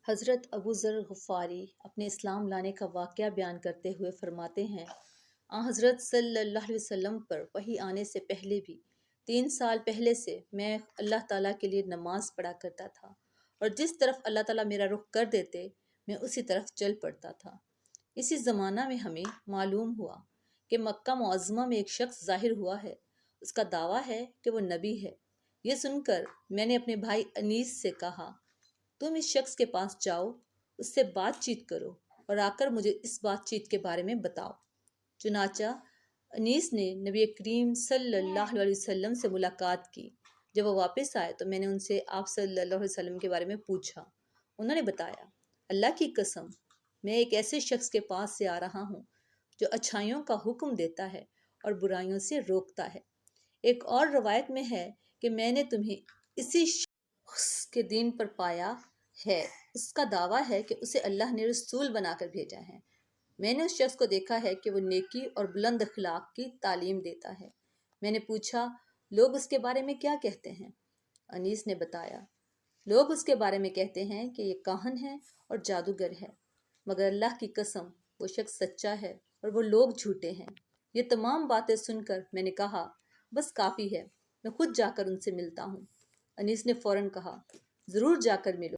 حضرت ابو ذر غفاری اپنے اسلام لانے کا واقعہ بیان کرتے ہوئے فرماتے ہیں، حضرت صلی اللہ علیہ وسلم پر وحی آنے سے پہلے بھی 3 سال پہلے سے میں اللہ تعالیٰ کے لیے نماز پڑھا کرتا تھا، اور جس طرف اللہ تعالیٰ میرا رخ کر دیتے میں اسی طرف چل پڑتا تھا۔ اسی زمانہ میں ہمیں معلوم ہوا کہ مکہ معظمہ میں ایک شخص ظاہر ہوا ہے، اس کا دعویٰ ہے کہ وہ نبی ہے۔ یہ سن کر میں نے اپنے بھائی انیس سے کہا، تم اس شخص کے پاس جاؤ، اس سے بات چیت کرو اور آ کر مجھے اس بات چیت کے بارے میں بتاؤ۔ چنانچہ انیس نے نبی کریم صلی اللہ علیہ وسلم سے ملاقات کی۔ جب وہ واپس آئے تو میں نے ان سے آپ صلی اللہ علیہ وسلم کے بارے میں پوچھا۔ انہوں نے بتایا، اللہ کی قسم، میں ایک ایسے شخص کے پاس سے آ رہا ہوں جو اچھائیوں کا حکم دیتا ہے اور برائیوں سے روکتا ہے۔ ایک اور روایت میں ہے کہ میں نے تمہیں اسی شخص کے دین پر پایا ہے۔ اس کا دعویٰ ہے کہ اسے اللہ نے رسول بنا کر بھیجا ہے۔ میں نے اس شخص کو دیکھا ہے کہ وہ نیکی اور بلند اخلاق کی تعلیم دیتا ہے۔ میں نے پوچھا، لوگ اس کے بارے میں کیا کہتے ہیں؟ انیس نے بتایا، لوگ اس کے بارے میں کہتے ہیں کہ یہ کاہن ہے اور جادوگر ہے، مگر اللہ کی قسم وہ شخص سچا ہے اور وہ لوگ جھوٹے ہیں۔ یہ تمام باتیں سن کر میں نے کہا، بس کافی ہے، میں خود جا کر ان سے ملتا ہوں۔ انیس نے فوراً کہا، ضرور جا کر ملو،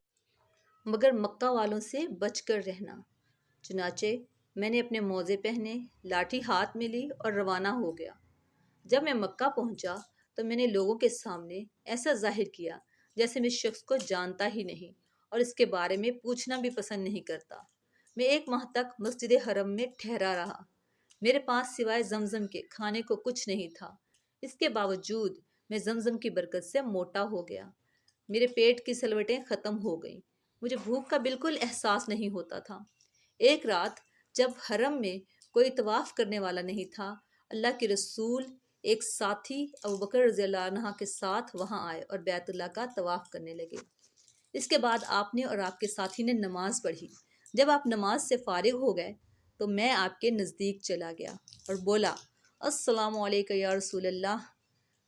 مگر مکہ والوں سے بچ کر رہنا۔ چنانچہ میں نے اپنے موزے پہنے، لاٹھی ہاتھ میں لی اور روانہ ہو گیا۔ جب میں مکہ پہنچا تو میں نے لوگوں کے سامنے ایسا ظاہر کیا جیسے میں اس شخص کو جانتا ہی نہیں اور اس کے بارے میں پوچھنا بھی پسند نہیں کرتا۔ میں 1 ماہ تک مسجد حرم میں ٹھہرا رہا۔ میرے پاس سوائے زمزم کے کھانے کو کچھ نہیں تھا۔ اس کے باوجود میں زمزم کی برکت سے موٹا ہو گیا۔ میرے پیٹ کی سلوٹیں ختم ہو گئیں۔ مجھے بھوک کا بالکل احساس نہیں ہوتا تھا۔ ایک رات جب حرم میں کوئی طواف کرنے والا نہیں تھا، اللہ کے رسول ایک ساتھی ابوبکر رضی اللہ عنہ کے ساتھ وہاں آئے اور بیت اللہ کا طواف کرنے لگے۔ اس کے بعد آپ نے اور آپ کے ساتھی نے نماز پڑھی۔ جب آپ نماز سے فارغ ہو گئے تو میں آپ کے نزدیک چلا گیا اور بولا، السلام علیکم یا رسول اللہ،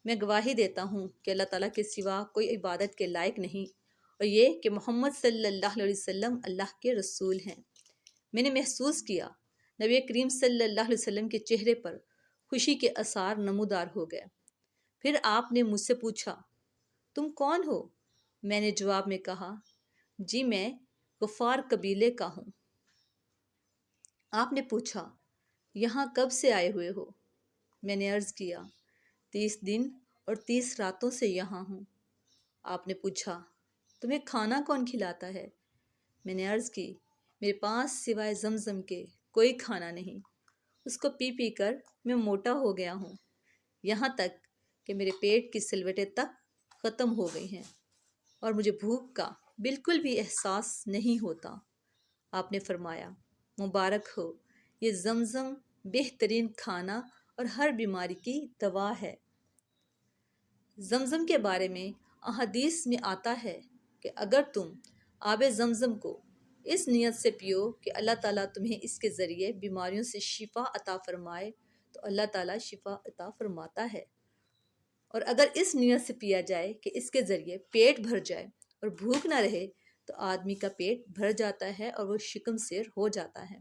میں گواہی دیتا ہوں کہ اللہ تعالیٰ کے سوا کوئی عبادت کے لائق نہیں، اور یہ کہ محمد صلی اللہ علیہ وسلم اللہ کے رسول ہیں۔ میں نے محسوس کیا نبی کریم صلی اللہ علیہ وسلم کے چہرے پر خوشی کے آثار نمودار ہو گئے۔ پھر آپ نے مجھ سے پوچھا، تم کون ہو؟ میں نے جواب میں کہا، جی میں غفار قبیلے کا ہوں۔ آپ نے پوچھا، یہاں کب سے آئے ہوئے ہو؟ میں نے عرض کیا، 30 دن اور 30 راتوں سے یہاں ہوں۔ آپ نے پوچھا، تمہیں کھانا کون کھلاتا ہے؟ میں نے عرض کی، میرے پاس سوائے زمزم کے کوئی کھانا نہیں، اس کو پی پی کر میں موٹا ہو گیا ہوں، یہاں تک کہ میرے پیٹ کی سلوٹیں تک ختم ہو گئی ہیں اور مجھے بھوک کا بالکل بھی احساس نہیں ہوتا۔ آپ نے فرمایا، مبارک ہو، یہ زمزم بہترین کھانا اور ہر بیماری کی دوا ہے۔ زمزم کے بارے میں احادیث میں آتا ہے کہ اگر تم آب زمزم کو اس نیت سے پیو کہ اللہ تعالیٰ تمہیں اس کے ذریعے بیماریوں سے شفا عطا فرمائے تو اللہ تعالیٰ شفا عطا فرماتا ہے، اور اگر اس نیت سے پیا جائے کہ اس کے ذریعے پیٹ بھر جائے اور بھوک نہ رہے تو آدمی کا پیٹ بھر جاتا ہے اور وہ شکم سیر ہو جاتا ہے۔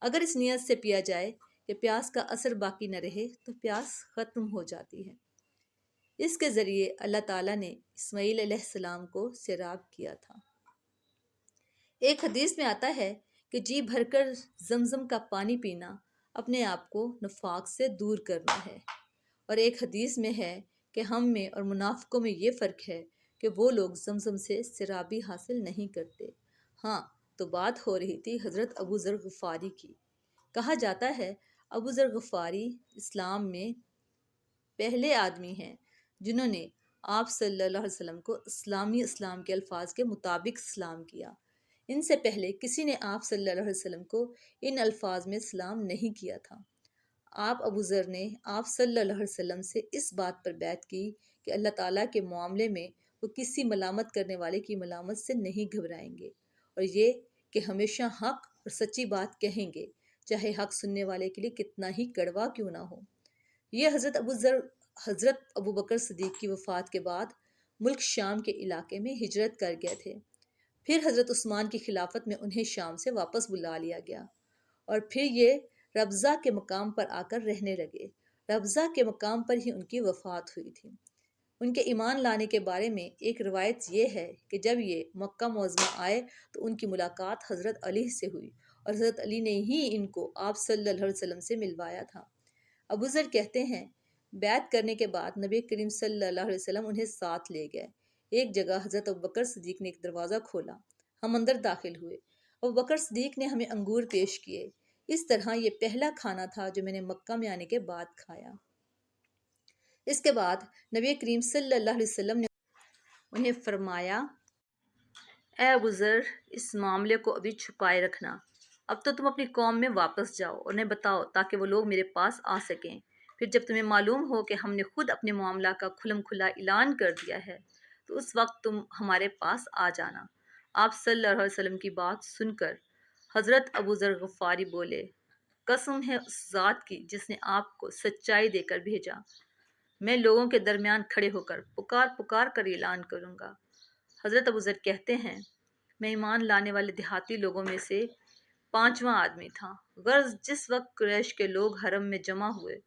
اگر اس نیت سے پیا جائے کہ پیاس کا اثر باقی نہ رہے تو پیاس ختم ہو جاتی ہے۔ اس کے ذریعے اللہ تعالیٰ نے اسماعیل علیہ السلام کو سیراب کیا تھا۔ ایک حدیث میں آتا ہے کہ جی بھر کر زمزم کا پانی پینا اپنے آپ کو نفاق سے دور کرنا ہے، اور ایک حدیث میں ہے کہ ہم میں اور منافقوں میں یہ فرق ہے کہ وہ لوگ زمزم سے سیرابی حاصل نہیں کرتے۔ ہاں، تو بات ہو رہی تھی حضرت ابو ذر غفاری کی۔ کہا جاتا ہے ابو ذر غفاری اسلام میں پہلے آدمی ہیں جنہوں نے آپ صلی اللہ علیہ وسلم کو اسلام کے الفاظ کے مطابق سلام کیا۔ ان سے پہلے کسی نے آپ صلی اللہ علیہ وسلم کو ان الفاظ میں سلام نہیں کیا تھا۔ آپ ابو ذر نے آپ صلی اللہ علیہ وسلم سے اس بات پر بیعت کی کہ اللہ تعالیٰ کے معاملے میں وہ کسی ملامت کرنے والے کی ملامت سے نہیں گھبرائیں گے، اور یہ کہ ہمیشہ حق اور سچی بات کہیں گے، چاہے حق سننے والے کے لیے کتنا ہی کڑوا کیوں نہ ہو۔ یہ حضرت ابو ذر حضرت ابو بکر صدیق کی وفات کے بعد ملک شام کے علاقے میں ہجرت کر گئے تھے۔ پھر حضرت عثمان کی خلافت میں انہیں شام سے واپس بلا لیا گیا اور پھر یہ ربضہ کے مقام پر آ کر رہنے لگے۔ ربضہ کے مقام پر ہی ان کی وفات ہوئی تھی۔ ان کے ایمان لانے کے بارے میں ایک روایت یہ ہے کہ جب یہ مکہ معظمہ آئے تو ان کی ملاقات حضرت علی سے ہوئی اور حضرت علی نے ہی ان کو آپ صلی اللہ علیہ وسلم سے ملوایا تھا۔ ابو ذر کہتے ہیں بیعت کرنے کے بعد نبی کریم صلی اللہ علیہ وسلم انہیں ساتھ لے گئے۔ ایک جگہ حضرت ابوبکر صدیق نے ایک دروازہ کھولا، ہم اندر داخل ہوئے۔ ابوبکر صدیق نے ہمیں انگور پیش کیے۔ اس طرح یہ پہلا کھانا تھا جو میں نے مکہ میں آنے کے بعد کھایا۔ اس کے بعد نبی کریم صلی اللہ علیہ وسلم نے انہیں فرمایا، اے ابو ذر، اس معاملے کو ابھی چھپائے رکھنا۔ اب تو تم اپنی قوم میں واپس جاؤ اور انہیں بتاؤ تاکہ وہ لوگ میرے پاس آ سکیں۔ پھر جب تمہیں معلوم ہو کہ ہم نے خود اپنے معاملہ کا کھلم کھلا اعلان کر دیا ہے تو اس وقت تم ہمارے پاس آ جانا۔ آپ صلی اللہ علیہ وسلم کی بات سن کر حضرت ابو ذر غفاری بولے، قسم ہے اس ذات کی جس نے آپ کو سچائی دے کر بھیجا، میں لوگوں کے درمیان کھڑے ہو کر پکار پکار کر اعلان کروں گا۔ حضرت ابو ذر کہتے ہیں میں ایمان لانے والے دیہاتی لوگوں میں سے 5واں آدمی تھا۔ غرض جس وقت قریش کے لوگ حرم میں جمع ہوئے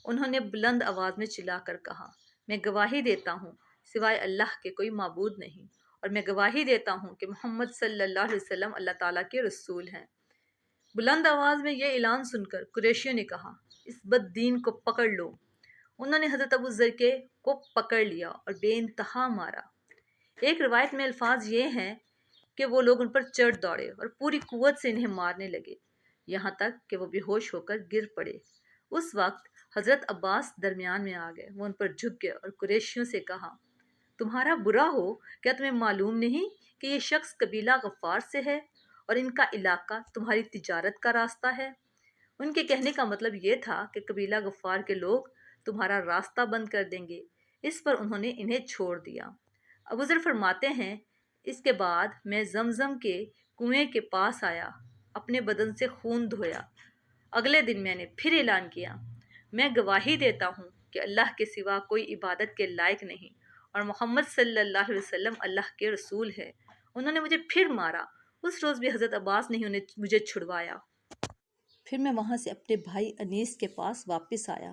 انہوں نے بلند آواز میں چلا کر کہا، میں گواہی دیتا ہوں سوائے اللہ کے کوئی معبود نہیں، اور میں گواہی دیتا ہوں کہ محمد صلی اللہ علیہ وسلم اللہ تعالیٰ کے رسول ہیں۔ بلند آواز میں یہ اعلان سن کر قریشیوں نے کہا، اس بد دین کو پکڑ لو۔ انہوں نے حضرت ابو ذر کو پکڑ لیا اور بے انتہا مارا۔ ایک روایت میں الفاظ یہ ہیں کہ وہ لوگ ان پر چڑھ دوڑے اور پوری قوت سے انہیں مارنے لگے، یہاں تک کہ وہ بے ہوش ہو کر گر پڑے۔ اس وقت حضرت عباس درمیان میں آ گئے، وہ ان پر جھک گئے اور قریشیوں سے کہا، تمہارا برا ہو، کیا تمہیں معلوم نہیں کہ یہ شخص قبیلہ غفار سے ہے اور ان کا علاقہ تمہاری تجارت کا راستہ ہے؟ ان کے کہنے کا مطلب یہ تھا کہ قبیلہ غفار کے لوگ تمہارا راستہ بند کر دیں گے۔ اس پر انہوں نے انہیں چھوڑ دیا۔ ابو ذر فرماتے ہیں اس کے بعد میں زمزم کے کنویں کے پاس آیا، اپنے بدن سے خون دھویا۔ اگلے دن میں نے پھر اعلان کیا، میں گواہی دیتا ہوں کہ اللہ کے سوا کوئی عبادت کے لائق نہیں اور محمد صلی اللہ علیہ وسلم اللہ کے رسول ہے۔ انہوں نے مجھے پھر مارا۔ اس روز بھی حضرت عباس نے مجھے چھڑوایا۔ پھر میں وہاں سے اپنے بھائی انیس کے پاس واپس آیا۔